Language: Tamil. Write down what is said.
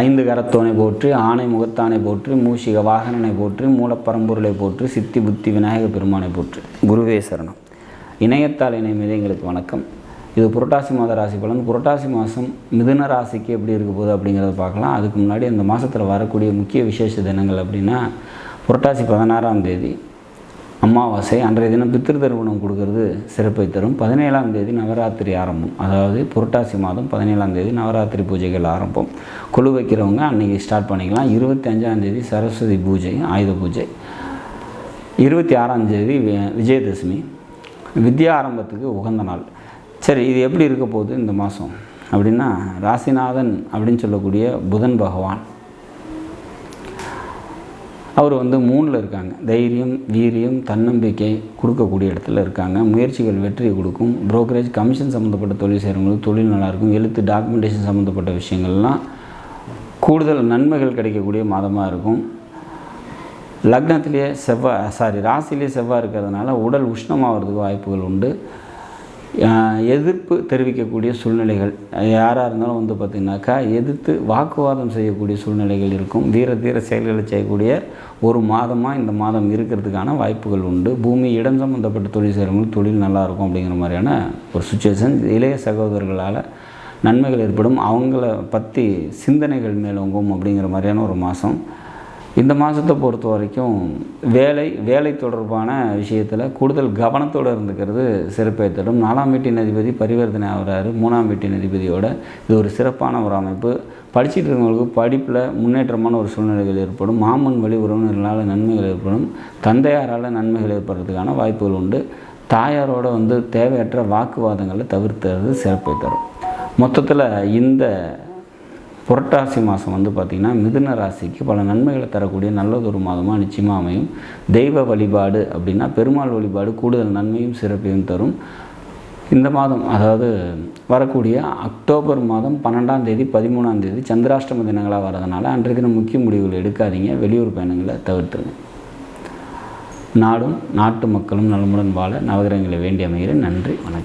ஐந்து கரத்தோனை போற்றி, ஆணை முகத்தானை போற்றி, மூஷிக வாகனனை போற்றி, மூலப்பரம்பொருளை போற்றி, சித்தி புத்தி விநாயக பெருமானை போற்றி. குருவே சரணம். இணையத்தால் இணைமீது எங்களுக்கு வணக்கம். இது புரட்டாசி மாத ராசி பலன். புரட்டாசி மாதம் மிதுன ராசிக்கு எப்படி இருக்க போகுது அப்படிங்கிறத பார்க்கலாம். அதுக்கு முன்னாடி அந்த மாதத்தில் வரக்கூடிய முக்கிய விசேஷ தினங்கள் அப்படின்னா, புரட்டாசி 16ஆம் தேதி அமாவாசை. அன்றைய தினம் பித்திரு தர்ப்பணம் கொடுக்கறது சிறப்பை தரும். 17ஆம் தேதி நவராத்திரி ஆரம்பம். அதாவது புரட்டாசி மாதம் 17ஆம் தேதி நவராத்திரி பூஜைகள் ஆரம்பம். கொலு வைக்கிறவங்க அன்றைக்கி ஸ்டார்ட் பண்ணிக்கலாம். 25ஆம் தேதி சரஸ்வதி பூஜை, ஆயுத பூஜை. 26ஆம் தேதி விஜயதசமி, வித்யா ஆரம்பத்துக்கு உகந்த நாள். சரி, இது எப்படி இருக்க போகுது இந்த மாதம் அப்படின்னா, ராசிநாதன் அப்படின்னு சொல்லக்கூடிய புதன் பகவான் அவர் 3ல் இருக்காங்க. தைரியம், வீரியம், தன்னம்பிக்கை கொடுக்கக்கூடிய இடத்துல இருக்காங்க. முயற்சிகள் வெற்றியை கொடுக்கும். புரோக்கரேஜ், கமிஷன் சம்மந்தப்பட்ட தொழில் செய்கிறவங்களுக்கு தொழில் நல்லாயிருக்கும். எழுத்து, டாக்குமெண்டேஷன் சம்மந்தப்பட்ட விஷயங்கள்லாம் கூடுதல் நன்மைகள் கிடைக்கக்கூடிய மாதமாக இருக்கும். லக்னத்திலேயே ராசியிலே செவ்வாய் இருக்கிறதுனால உடல் உஷ்ணமாகிறதுக்கு வாய்ப்புகள் உண்டு. எதிர்ப்பு தெரிவிக்கக்கூடிய சூழ்நிலைகள் யாராக இருந்தாலும் பார்த்திங்கனாக்கா எதிர்த்து வாக்குவாதம் செய்யக்கூடிய சூழ்நிலைகள் இருக்கும். தீர செயல்களை செய்யக்கூடிய ஒரு மாதமாக இந்த மாதம் இருக்கிறதுக்கான வாய்ப்புகள் உண்டு. பூமி, இடம் சம்மந்தப்பட்ட தொழில் செய்கிறவங்களுக்கு தொழில் நல்லாயிருக்கும் அப்படிங்கிற மாதிரியான ஒரு சுச்சுவேஷன். இளைய சகோதரர்களால் நன்மைகள் ஏற்படும். அவங்கள பற்றி சிந்தனைகள் மேலோங்கும் அப்படிங்கிற மாதிரியான ஒரு மாதம். இந்த மாதத்தை பொறுத்த வரைக்கும் வேலை தொடர்பான விஷயத்தில் கூடுதல் கவனத்தோடு இருந்துக்கிறது சிறப்பை தரும். 4ஆம் வீட்டின் அதிபதி பரிவர்த்தனை ஆகிறாரு 3ஆம் வீட்டின் அதிபதியோட. இது ஒரு சிறப்பான ஒரு அமைப்பு. படிச்சுட்டு இருக்கவங்களுக்கு படிப்பில் முன்னேற்றமான ஒரு சூழ்நிலைகள் ஏற்படும். மாமன் வழி உறவினர்களால் நன்மைகள் ஏற்படும். தந்தையாரால் நன்மைகள் ஏற்படுறதுக்கான வாய்ப்புகள் உண்டு. தாயாரோட தேவையற்ற வாக்குவாதங்களை தவிர்த்துறது சிறப்பை தரும். மொத்தத்தில் இந்த புரட்டாசி மாதம் பார்த்திங்கன்னா மிதுன ராசிக்கு பல நன்மைகளை தரக்கூடிய நல்லதொரு மாதமாக நிச்சயமாக அமையும். தெய்வ வழிபாடு அப்படின்னா பெருமாள் வழிபாடு கூடுதல் நன்மையும் சிறப்பையும் தரும். இந்த மாதம், அதாவது வரக்கூடிய அக்டோபர் மாதம் 12ஆம் தேதி 13ஆம் தேதி சந்திராஷ்டம தினங்களாக வரதுனால அன்றைய தினம் முக்கிய முடிவுகள் எடுக்காதீங்க. வெளியூர் பயணங்களை தவிர்த்துருங்க. நாடும் நாட்டு மக்களும் நலமுடன் வாழ நவகிரகங்களை வேண்டி அமைகிறேன். நன்றி, வணக்கம்.